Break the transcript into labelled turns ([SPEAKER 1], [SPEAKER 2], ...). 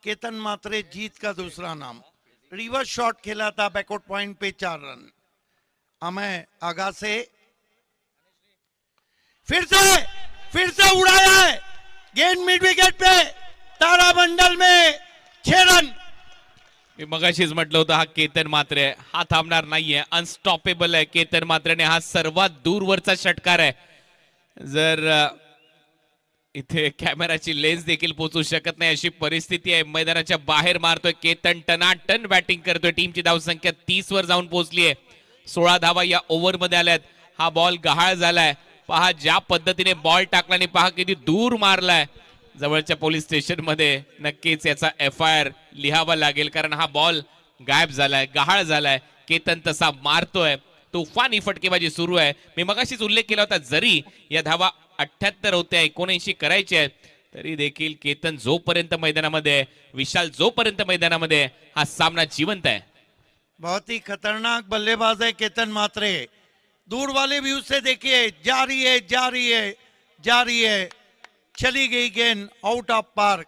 [SPEAKER 1] केतन मात्रे जीत का दूसरा नाम। रिवर्स शॉट खेला था बैकआउट पॉइंट पे 4 रन। हमें आगा से फिर से उड़ाया है गेंद मिड विकेट पे, तारामंडल में 6 रन।
[SPEAKER 2] मी मगाशीच म्हटलं होतं हा केतन मात्रे हा थांबणार नाहीये, अनस्टॉपेबल आहे केतन मात्रेने, हा सर्वात दूरवरचा षटकार आहे। जर इथे कॅमेराची लेन्स देखील पोहोचू शकत नाही अशी परिस्थिती आहे। मैदानाच्या बाहेर मारतोय केतन, टनाटन बॅटिंग करतोय। टीमची धावसंख्या 30 वर जाऊन पोहोचली आहे। 16 धावा या ओव्हर मध्ये आल्यात। हा बॉल गहाळ झालाय, पहा ज्या पद्धतीने बॉल टाकला आणि पहा किती दूर मारलाय। जवळच्या पोलीस स्टेशन मध्ये नक्कीच याचा FIR लिहावा लागेल, कारण हा बॉल गायब झालाय, गहाळ झालाय। केतन तसा मारतोय, तुफानी फटकेबाजी सुरू आहे। मी मगाशीच उल्लेख केला होता, जरी या धावा 78 होत्या 79 करायचे आहेत, तरी देखील केतन जोपर्यंत मैदानामध्ये आहे, विशाल जोपर्यंत मैदानामध्ये आहे, हा सामना जिवंत आहे।
[SPEAKER 1] बहुत ही खतरनाक बल्लेबाज है केतन मात्रे। दूर वाले व्यू से देखिए, जा रही है जा रही है जा रही है, चली गई गेंद आउट ऑफ पार्क।